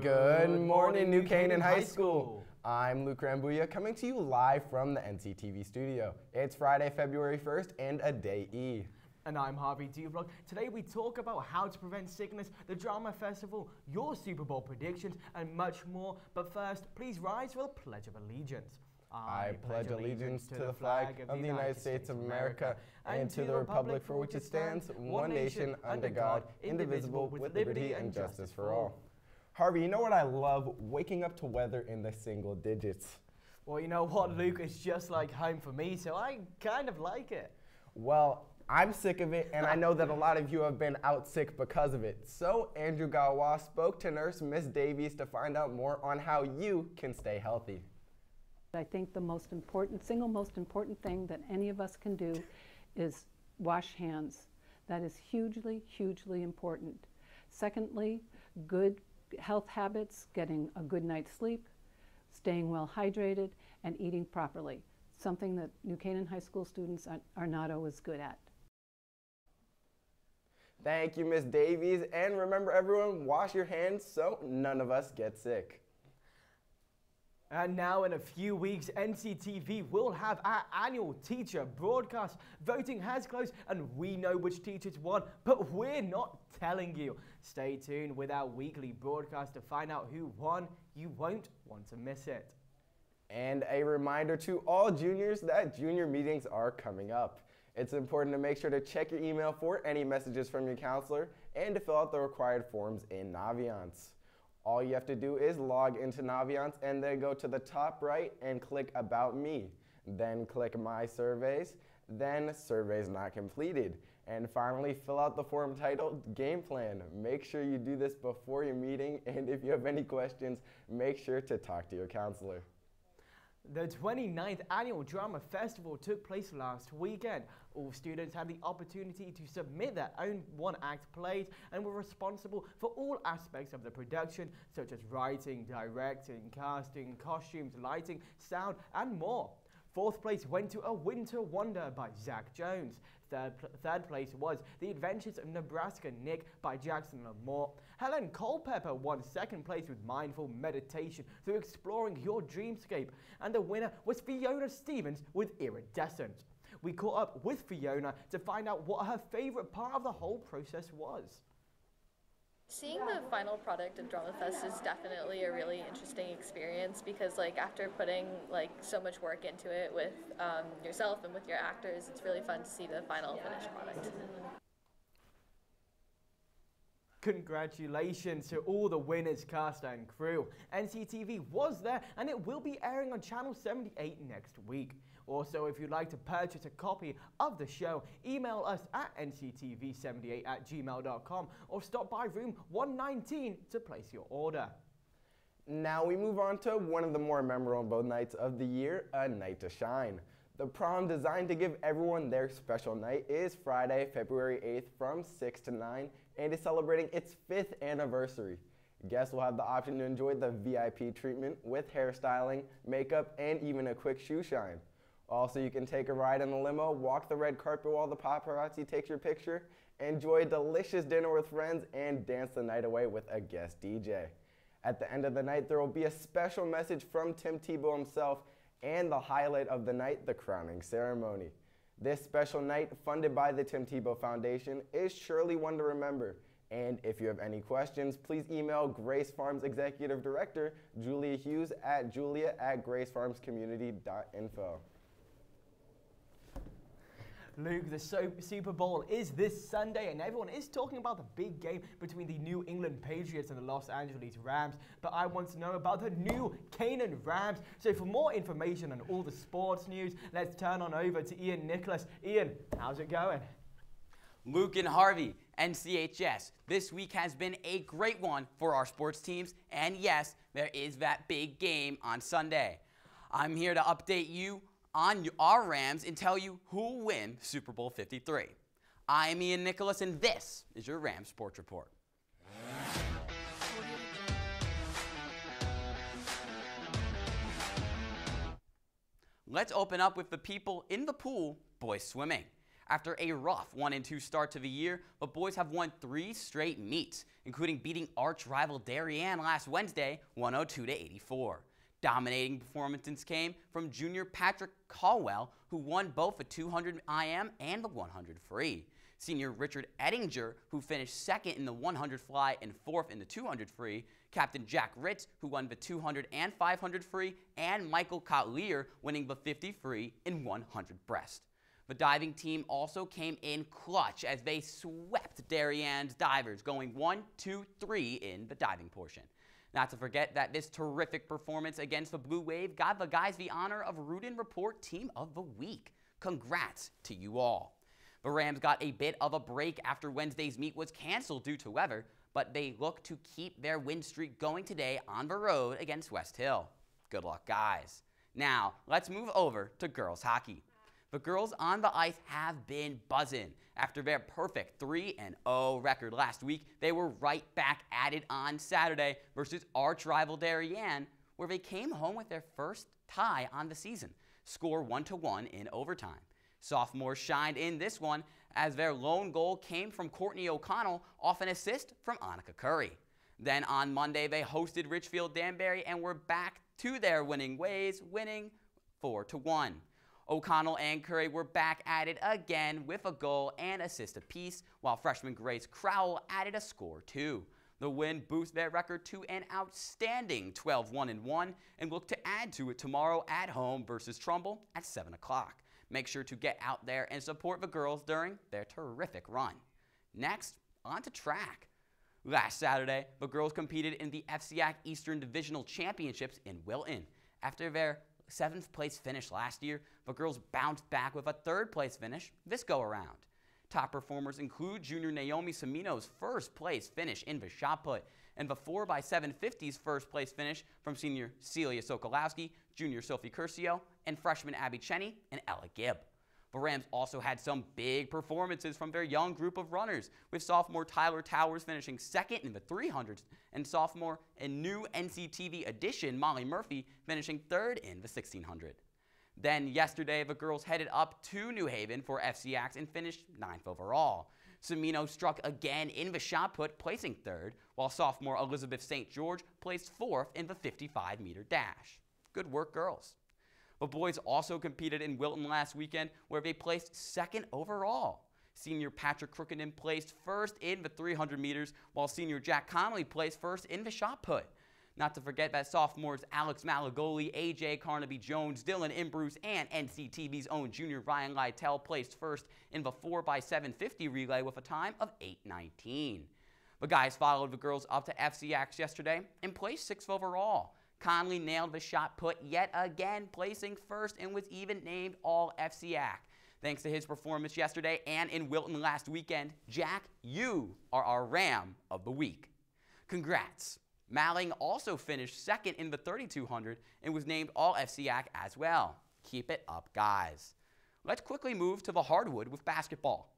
Good morning, New Canaan High School. I'm Luke Rambuya coming to you live from the NCTV studio. It's Friday, February 1st and a day E. And I'm Harvey Duvlog. Today we talk about how to prevent sickness, the drama festival, your Super Bowl predictions, and much more. But first, please rise for the Pledge of Allegiance. I pledge allegiance to the flag of the United States of America and to the republic for which it stands, one nation, under God, indivisible, with liberty and justice for all. Harvey, you know what I love? Waking up to weather in the single digits. Well, you know what, Luke? It's just like home for me, so I kind of like it. Well, I'm sick of it, and I know that a lot of you have been out sick because of it. So Andrew Gawa spoke to nurse Miss Davies to find out more on how you can stay healthy. I think the single most important thing that any of us can do is wash hands. That is hugely, hugely important. Secondly, good health habits, getting a good night's sleep, staying well hydrated, and eating properly, something that New Canaan High School students are not always good at. Thank you, Miss Davies, and remember everyone, wash your hands so none of us get sick. And now in a few weeks, NCTV will have our annual teacher broadcast. Voting has closed and we know which teachers won, but we're not telling you. Stay tuned with our weekly broadcast to find out who won. You won't want to miss it. And a reminder to all juniors that junior meetings are coming up. It's important to make sure to check your email for any messages from your counselor and to fill out the required forms in Naviance. All you have to do is log into Naviance and then go to the top right and click About Me. Then click My Surveys, then Surveys Not Completed. And finally, fill out the form titled Game Plan. Make sure you do this before your meeting, and if you have any questions, make sure to talk to your counselor. The 29th Annual Drama Festival took place last weekend. All students had the opportunity to submit their own one-act plays and were responsible for all aspects of the production, such as writing, directing, casting, costumes, lighting, sound, and more. Fourth place went to A Winter Wonder by Zach Jones. Third place was The Adventures of Nebraska Nick by Jackson Lamore. Helen Culpepper won second place with Mindful Meditation through exploring your dreamscape. And the winner was Fiona Stevens with Iridescent. We caught up with Fiona to find out what her favorite part of the whole process was. Seeing the final product of Drama Fest is definitely a really interesting experience because after putting so much work into it with yourself and with your actors, it's really fun to see the final finished product. Congratulations to all the winners, cast and crew. NCTV was there and it will be airing on Channel 78 next week. Also, if you'd like to purchase a copy of the show, email us at nctv78@gmail.com or stop by room 119 to place your order. Now we move on to one of the more memorable nights of the year, A Night to Shine. The prom designed to give everyone their special night is Friday, February 8th from 6 to 9 and is celebrating its 5th anniversary. Guests will have the option to enjoy the VIP treatment with hairstyling, makeup, and even a quick shoe shine. Also, you can take a ride in the limo, walk the red carpet while the paparazzi takes your picture, enjoy a delicious dinner with friends, and dance the night away with a guest DJ. At the end of the night, there will be a special message from Tim Tebow himself and the highlight of the night, the crowning ceremony. This special night, funded by the Tim Tebow Foundation, is surely one to remember. And if you have any questions, please email Grace Farms Executive Director, Julia Hughes at julia@gracefarmscommunity.info. Luke, the Super Bowl is this Sunday and everyone is talking about the big game between the New England Patriots and the Los Angeles Rams, but I want to know about the New Canaan Rams. So for more information on all the sports news, let's turn on over to Ian Nicholas. Ian, how's it going? Luke and Harvey, NCHS, this week has been a great one for our sports teams, and yes, there is that big game on Sunday. I'm here to update you on our Rams and tell you who will win Super Bowl 53. I'm Ian Nicholas and this is your Rams Sports Report. Let's open up with the people in the pool, boys swimming. after a rough 1-2 start to the year, but boys have won 3 straight meets, including beating arch rival Darien last Wednesday 102-84. Dominating performances came from junior Patrick Caldwell, who won both the 200 IM and the 100 free. Senior Richard Ettinger, who finished second in the 100 fly and fourth in the 200 free. Captain Jack Ritz, who won the 200 and 500 free, and Michael Cotlier winning the 50 free in 100 breast. The diving team also came in clutch as they swept Darien's divers, going 1-2-3 in the diving portion. Not to forget that this terrific performance against the Blue Wave got the guys the honor of Rudin Report Team of the Week. Congrats to you all. The Rams got a bit of a break after Wednesday's meet was canceled due to weather, but they look to keep their win streak going today on the road against West Hill. Good luck, guys. Now, let's move over to girls hockey. The girls on the ice have been buzzing. After their perfect 3-0 record last week, they were right back at it on Saturday versus arch rival Darien, where they came home with their first tie on the season, score 1-1 in overtime. Sophomores shined in this one as their lone goal came from Courtney O'Connell off an assist from Annika Curry. Then on Monday, they hosted Richfield Danbury and were back to their winning ways, winning 4-1. O'Connell and Curry were back at it again with a goal and assist apiece, while freshman Grace Crowell added a score too. The win boosts their record to an outstanding 12-1-1 and look to add to it tomorrow at home versus Trumbull at 7 o'clock. Make sure to get out there and support the girls during their terrific run. Next, on to track. Last Saturday, the girls competed in the FCAC Eastern Divisional Championships in Wilton. After their 7th place finish last year, the girls bounced back with a 3rd place finish this go around. Top performers include junior Naomi Semino's 1st place finish in the shot put, and the 4x750's 1st place finish from senior Celia Sokolowski, junior Sophie Curcio, and freshman Abby Cheney and Ella Gibb. The Rams also had some big performances from their young group of runners, with sophomore Tyler Towers finishing 2nd in the 300s, and sophomore and new NCTV addition Molly Murphy finishing 3rd in the 1600. Then yesterday, the girls headed up to New Haven for FCACs and finished 9th overall. Semino struck again in the shot put, placing 3rd, while sophomore Elizabeth St. George placed 4th in the 55-meter dash. Good work, girls. The boys also competed in Wilton last weekend, where they placed 2nd overall. Senior Patrick Crookenden placed 1st in the 300 meters, while senior Jack Connolly placed 1st in the shot put. Not to forget that sophomores Alex Malagoli, AJ Carnaby-Jones, Dylan Imbruce, and NCTV's own junior Ryan Lytell placed 1st in the 4x750 relay with a time of 8:19. The guys followed the girls up to FCACs yesterday and placed 6th overall. Conley nailed the shot put yet again, placing 1st and was even named All-FCAC. Thanks to his performance yesterday and in Wilton last weekend, Jack, you are our Ram of the Week. Congrats. Malling also finished 2nd in the 3200 and was named All-FCAC as well. Keep it up, guys. Let's quickly move to the hardwood with basketball.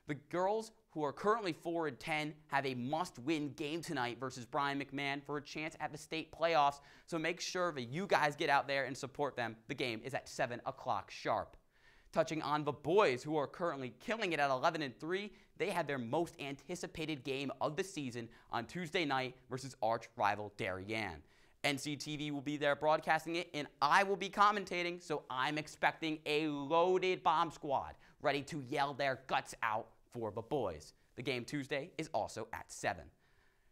The girls, who are currently 4-10, have a must-win game tonight versus Brian McMahon for a chance at the state playoffs, so make sure that you guys get out there and support them. The game is at 7 o'clock sharp. Touching on the boys, who are currently killing it at 11-3, they had their most anticipated game of the season on Tuesday night versus arch rival Darien. NCTV will be there broadcasting it, and I will be commentating, so I'm expecting a loaded bomb squad ready to yell their guts out for the boys. The game Tuesday is also at 7.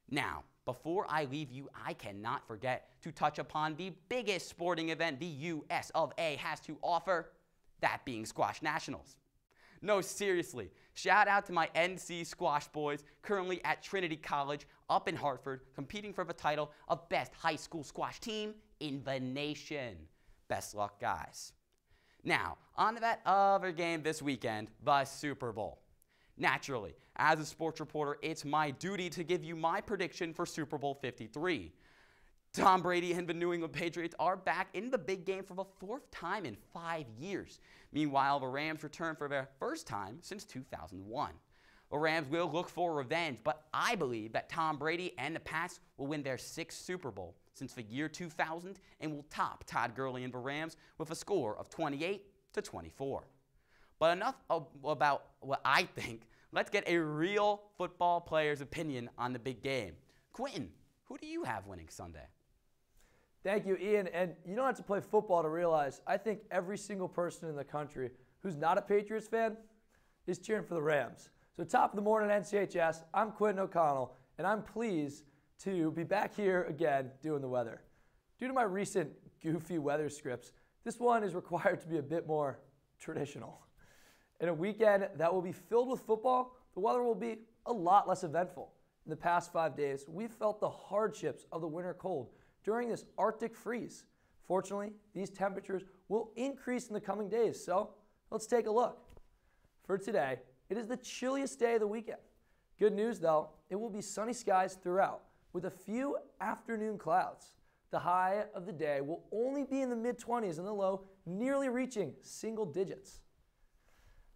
Now, before I leave you, I cannot forget to touch upon the biggest sporting event the US of A has to offer, that being Squash Nationals. No, seriously, shout out to my NC Squash boys currently at Trinity College up in Hartford, competing for the title of Best High School Squash Team in the nation. Best luck, guys. Now, on to that other game this weekend, the Super Bowl. Naturally, as a sports reporter, it's my duty to give you my prediction for Super Bowl 53. Tom Brady and the New England Patriots are back in the big game for the 4th time in 5 years. Meanwhile, the Rams return for their first time since 2001. The Rams will look for revenge, but I believe that Tom Brady and the Pats will win their 6th Super Bowl since the year 2000 and will top Todd Gurley and the Rams with a score of 28-24. But enough about what I think. Let's get a real football player's opinion on the big game. Quentin, who do you have winning Sunday? Thank you, Ian. And you don't have to play football to realize I think every single person in the country who's not a Patriots fan is cheering for the Rams. So top of the morning, NCHS, I'm Quentin O'Connell, and I'm pleased to be back here again doing the weather. Due to my recent goofy weather scripts, this one is required to be a bit more traditional. In a weekend that will be filled with football, the weather will be a lot less eventful. In the past 5 days, we've felt the hardships of the winter cold during this Arctic freeze. Fortunately, these temperatures will increase in the coming days, so let's take a look. For today, it is the chilliest day of the weekend. Good news though, it will be sunny skies throughout with a few afternoon clouds. The high of the day will only be in the mid-20s and the low nearly reaching single digits.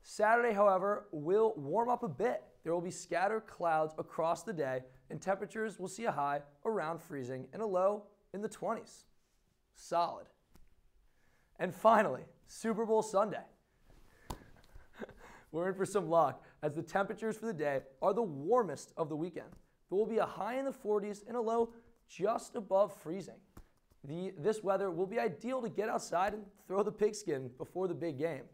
Saturday, however, will warm up a bit. There will be scattered clouds across the day and temperatures will see a high around freezing and a low in the 20s. Solid. And finally, Super Bowl Sunday. We're in for some luck as the temperatures for the day are the warmest of the weekend. There will be a high in the 40s and a low just above freezing. This weather will be ideal to get outside and throw the pigskin before the big game.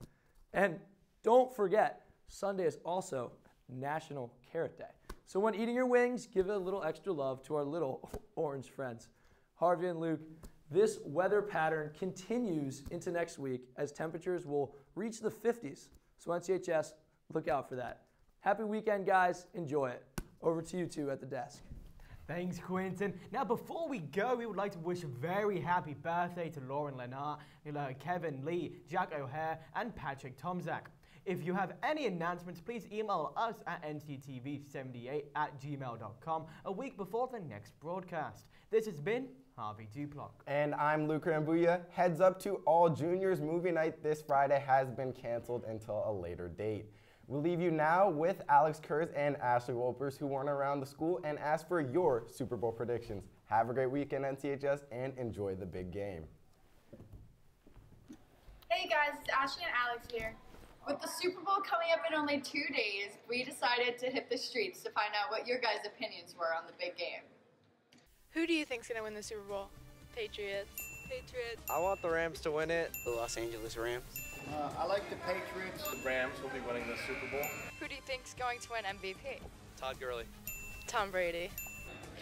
And don't forget, Sunday is also National Carrot Day. So when eating your wings, give it a little extra love to our little orange friends. Harvey and Luke, this weather pattern continues into next week as temperatures will reach the 50s. So NCHS, look out for that. Happy weekend, guys. Enjoy it. Over to you two at the desk. Thanks, Quentin. Now, before we go, we would like to wish a very happy birthday to Lauren Lennart, Kevin Lee, Jack O'Hare, and Patrick Tomzak. If you have any announcements, please email us at nctv78@gmail.com a week before the next broadcast. This has been Harvey Duplock. And I'm Luke Rambuya. Heads up to all juniors, movie night this Friday has been canceled until a later date. We'll leave you now with Alex Kurz and Ashley Wolpers, who went around the school and asked for your Super Bowl predictions. Have a great weekend, NCHS, and enjoy the big game. Hey guys, it's Ashley and Alex here. With the Super Bowl coming up in only 2 days, we decided to hit the streets to find out what your guys' opinions were on the big game. Who do you think's gonna win the Super Bowl? Patriots. Patriots. I want the Rams to win it. The Los Angeles Rams. I like the Patriots. The Rams will be winning the Super Bowl. Who do you think's going to win MVP? Todd Gurley. Tom Brady.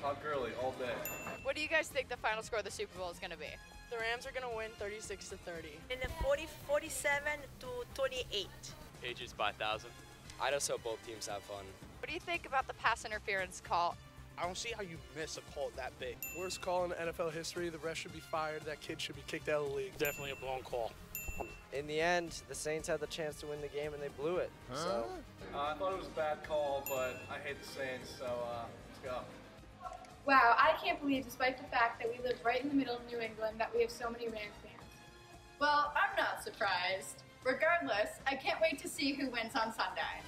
Todd Gurley all day. What do you guys think the final score of the Super Bowl is gonna be? The Rams are going to win 36-30. In the 47-28. Patriots by 1,000. I just hope both teams have fun. What do you think about the pass interference call? I don't see how you miss a call that big. Worst call in NFL history. The ref should be fired. That kid should be kicked out of the league. Definitely a blown call. In the end, the Saints had the chance to win the game and they blew it. So I thought it was a bad call, but I hate the Saints, so let's go. Wow, I can't believe, despite the fact that we live right in the middle of New England, that we have so many Rams fans. Well, I'm not surprised. Regardless, I can't wait to see who wins on Sunday.